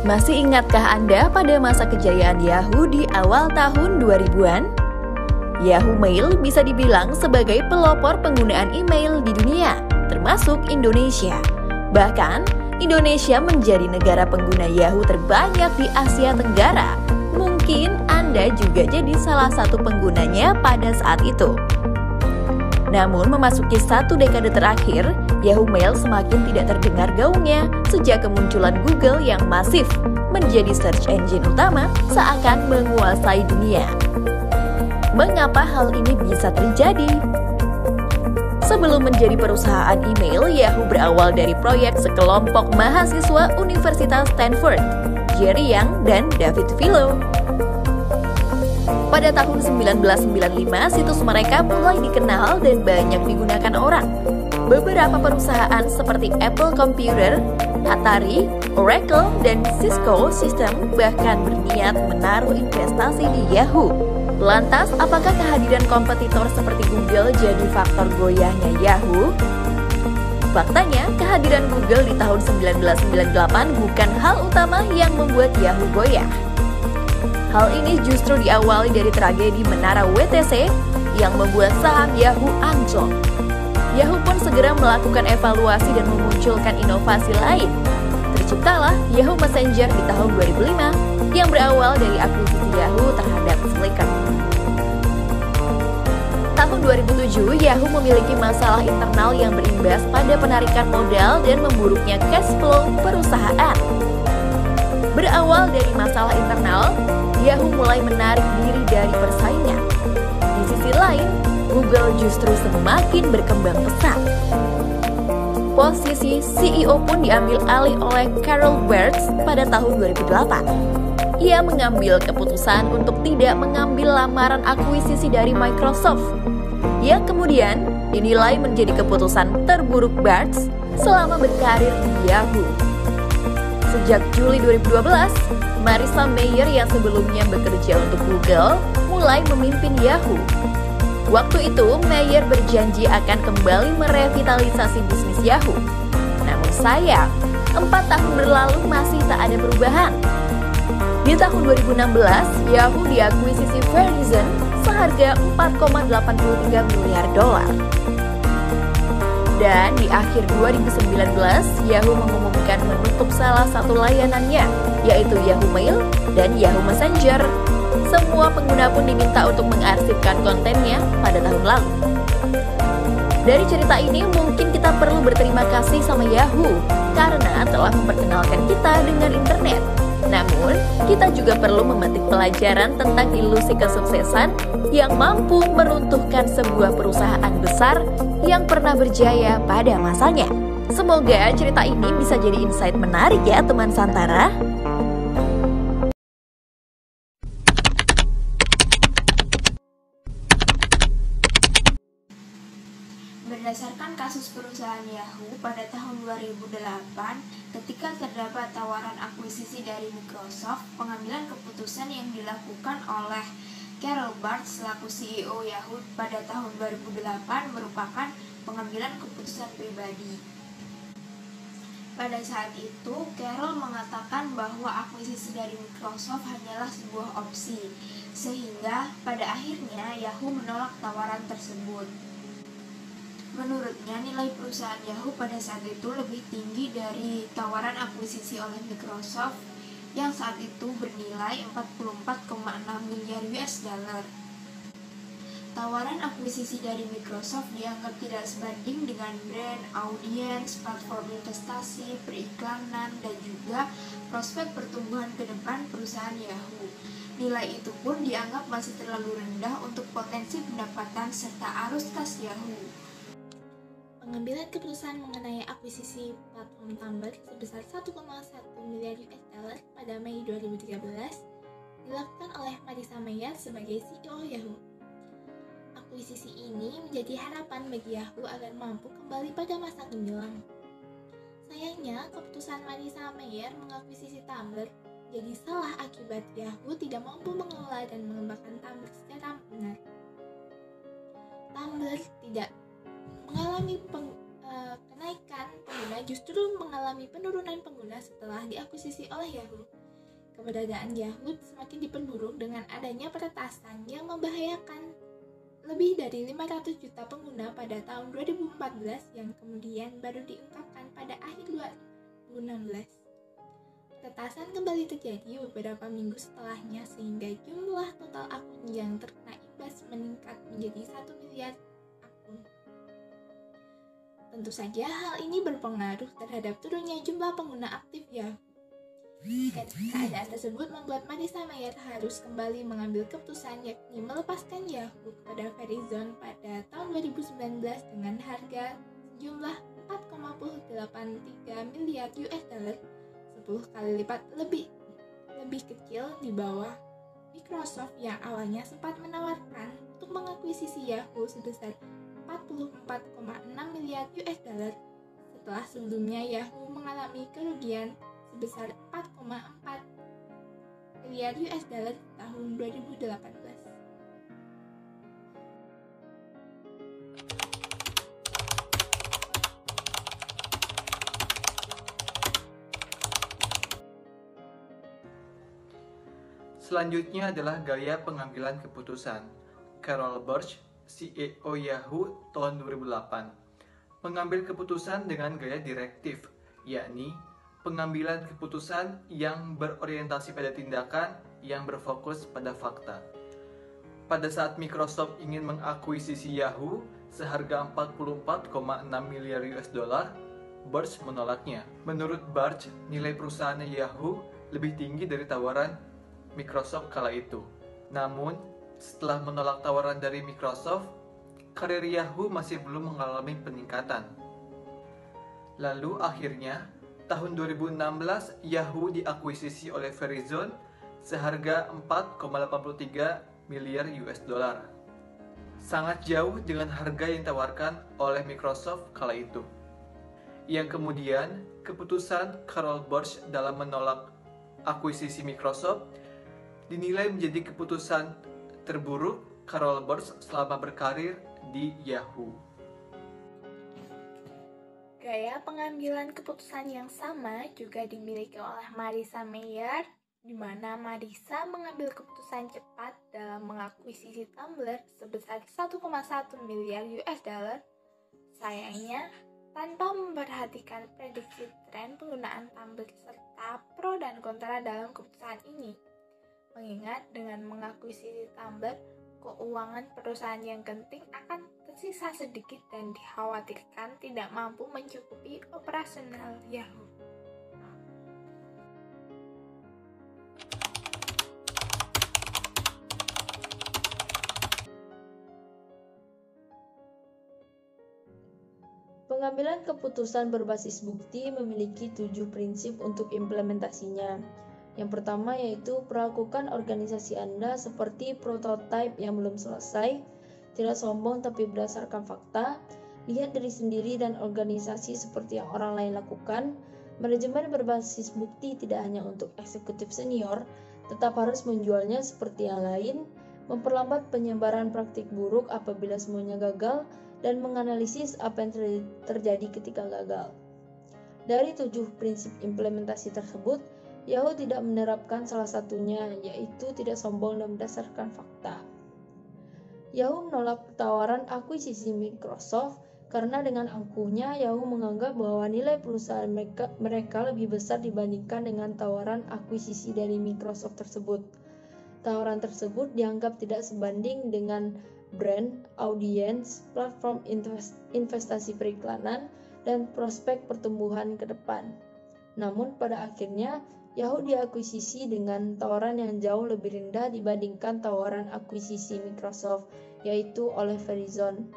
Masih ingatkah Anda pada masa kejayaan Yahoo di awal tahun 2000-an? Yahoo Mail bisa dibilang sebagai pelopor penggunaan email di dunia, termasuk Indonesia. Bahkan, Indonesia menjadi negara pengguna Yahoo terbanyak di Asia Tenggara. Mungkin Anda juga jadi salah satu penggunanya pada saat itu. Namun, memasuki satu dekade terakhir, Yahoo Mail semakin tidak terdengar gaungnya sejak kemunculan Google yang masif menjadi search engine utama seakan menguasai dunia. Mengapa hal ini bisa terjadi? Sebelum menjadi perusahaan email, Yahoo berawal dari proyek sekelompok mahasiswa Universitas Stanford, Jerry Yang dan David Filo. Pada tahun 1995, situs mereka mulai dikenal dan banyak digunakan orang. Beberapa perusahaan seperti Apple Computer, Atari, Oracle, dan Cisco System bahkan berniat menaruh investasi di Yahoo. Lantas, apakah kehadiran kompetitor seperti Google jadi faktor goyahnya Yahoo? Faktanya, kehadiran Google di tahun 1998 bukan hal utama yang membuat Yahoo goyah. Hal ini justru diawali dari tragedi menara WTC yang membuat saham Yahoo anjlok. Yahoo pun segera melakukan evaluasi dan memunculkan inovasi lain. Terciptalah Yahoo Messenger di tahun 2005 yang berawal dari akuisisi Yahoo terhadap Flickr. Tahun 2007, Yahoo memiliki masalah internal yang berimbas pada penarikan modal dan memburuknya cash flow perusahaan. Berawal dari masalah internal, Yahoo mulai menarik diri dari persaingan. Di sisi lain, Google justru semakin berkembang pesat. Posisi CEO pun diambil alih oleh Carol Bartz pada tahun 2008. Ia mengambil keputusan untuk tidak mengambil lamaran akuisisi dari Microsoft, yang kemudian dinilai menjadi keputusan terburuk Bartz selama berkarir di Yahoo. Sejak Juli 2012, Marissa Mayer yang sebelumnya bekerja untuk Google mulai memimpin Yahoo. Waktu itu, Mayer berjanji akan kembali merevitalisasi bisnis Yahoo. Namun sayang, 4 tahun berlalu masih tak ada perubahan. Di tahun 2016, Yahoo diakuisisi Verizon seharga 4,83 miliar dolar. Dan di akhir 2019, Yahoo mengumumkan menutup salah satu layanannya, yaitu Yahoo Mail dan Yahoo Messenger. Semua pengguna pun diminta untuk mengarsipkan kontennya pada tahun lalu. Dari cerita ini, mungkin kita perlu berterima kasih sama Yahoo karena telah memperkenalkan kita dengan internet. Namun, kita juga perlu memetik pelajaran tentang ilusi kesuksesan yang mampu meruntuhkan sebuah perusahaan besar yang pernah berjaya pada masanya. Semoga cerita ini bisa jadi insight menarik ya teman Santara. Berdasarkan kasus perusahaan Yahoo pada tahun 2008, ketika terdapat tawaran akuisisi dari Microsoft, pengambilan keputusan yang dilakukan oleh Carol Bartz selaku CEO Yahoo pada tahun 2008 merupakan pengambilan keputusan pribadi. Pada saat itu, Carol mengatakan bahwa akuisisi dari Microsoft hanyalah sebuah opsi, sehingga pada akhirnya Yahoo menolak tawaran tersebut. Menurutnya, nilai perusahaan Yahoo pada saat itu lebih tinggi dari tawaran akuisisi oleh Microsoft yang saat itu bernilai 44,6 miliar US dollar. Tawaran akuisisi dari Microsoft dianggap tidak sebanding dengan brand, audiens, platform investasi, periklanan, dan juga prospek pertumbuhan ke depan perusahaan Yahoo. Nilai itu pun dianggap masih terlalu rendah untuk potensi pendapatan serta arus kas Yahoo. Pengambilan keputusan mengenai akuisisi platform Tumblr sebesar 1,1 miliar US dollar pada Mei 2013 dilakukan oleh Marissa Mayer sebagai CEO Yahoo. Akuisisi ini menjadi harapan bagi Yahoo agar mampu kembali pada masa gemilang. Sayangnya, keputusan Marissa Mayer mengakuisisi Tumblr jadi salah akibat Yahoo tidak mampu mengelola dan mengembangkan Tumblr secara benar. Tumblr tidak mengalami kenaikan pengguna justru mengalami penurunan pengguna setelah diakuisisi oleh Yahoo. Keberadaan Yahoo semakin diperburuk dengan adanya peretasan yang membahayakan lebih dari 500 juta pengguna pada tahun 2014 yang kemudian baru diungkapkan pada akhir 2016. Peretasan kembali terjadi beberapa minggu setelahnya sehingga jumlah total akun yang terkena imbas meningkat menjadi 1 miliar akun. Tentu saja hal ini berpengaruh terhadap turunnya jumlah pengguna aktif Yahoo. Keadaan tersebut membuat Marissa Mayer harus kembali mengambil keputusan yakni melepaskan Yahoo kepada Verizon pada tahun 2019 dengan harga sejumlah 4,83 miliar US dollar, 10 kali lipat lebih kecil di bawah Microsoft yang awalnya sempat menawarkan untuk mengakuisisi Yahoo sebesar 44,6 miliar US dollar setelah sebelumnya Yahoo mengalami kerugian sebesar 4,4 miliar US dollar tahun 2018. Selanjutnya adalah gaya pengambilan keputusan. Carol Birch, CEO Yahoo tahun 2008, mengambil keputusan dengan gaya direktif, yakni pengambilan keputusan yang berorientasi pada tindakan yang berfokus pada fakta. Pada saat Microsoft ingin mengakuisisi Yahoo seharga 44,6 miliar US dollar, Birch menolaknya. Menurut Birch, nilai perusahaan Yahoo lebih tinggi dari tawaran Microsoft kala itu. Namun, setelah menolak tawaran dari Microsoft, karir Yahoo masih belum mengalami peningkatan. Lalu akhirnya, tahun 2016 Yahoo diakuisisi oleh Verizon seharga 4,83 miliar US dollar. Sangat jauh dengan harga yang ditawarkan oleh Microsoft kala itu. Yang kemudian, keputusan Carol Birch dalam menolak akuisisi Microsoft dinilai menjadi keputusan terburuk Carol Birch selama berkarir di Yahoo. Gaya pengambilan keputusan yang sama juga dimiliki oleh Marissa Mayer, di mana Marissa mengambil keputusan cepat dalam mengakuisisi Tumblr sebesar 1,1 miliar US dollar. Sayangnya, tanpa memperhatikan prediksi tren penggunaan Tumblr serta pro dan kontra dalam keputusan ini. Mengingat dengan mengakuisisi Tumblr, keuangan perusahaan yang genting akan tersisa sedikit dan dikhawatirkan tidak mampu mencukupi operasional Yahoo. Pengambilan keputusan berbasis bukti memiliki 7 prinsip untuk implementasinya. Yang pertama yaitu perlakukan organisasi Anda seperti prototipe yang belum selesai, tidak sombong tapi berdasarkan fakta, lihat diri sendiri dan organisasi seperti yang orang lain lakukan. Manajemen berbasis bukti tidak hanya untuk eksekutif senior, tetap harus menjualnya seperti yang lain, memperlambat penyebaran praktik buruk apabila semuanya gagal, dan menganalisis apa yang terjadi ketika gagal. Dari 7 prinsip implementasi tersebut, Yahoo tidak menerapkan salah satunya, yaitu tidak sombong dan berdasarkan fakta. Yahoo menolak tawaran akuisisi Microsoft karena dengan angkuhnya Yahoo menganggap bahwa nilai perusahaan mereka lebih besar dibandingkan dengan tawaran akuisisi dari Microsoft tersebut. Tawaran tersebut dianggap tidak sebanding dengan brand, audiens, platform investasi periklanan, dan prospek pertumbuhan ke depan. Namun pada akhirnya, Yahoo diakuisisi dengan tawaran yang jauh lebih rendah dibandingkan tawaran akuisisi Microsoft, yaitu oleh Verizon.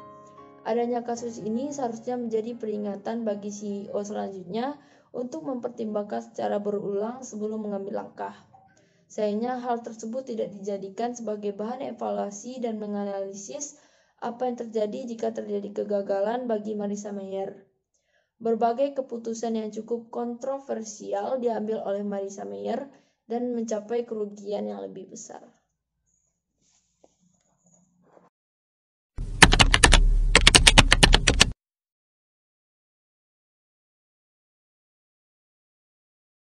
Adanya kasus ini seharusnya menjadi peringatan bagi CEO selanjutnya untuk mempertimbangkan secara berulang sebelum mengambil langkah. Sayangnya hal tersebut tidak dijadikan sebagai bahan evaluasi dan menganalisis apa yang terjadi jika terjadi kegagalan bagi Marissa Mayer. Berbagai keputusan yang cukup kontroversial diambil oleh Marissa Mayer dan mencapai kerugian yang lebih besar.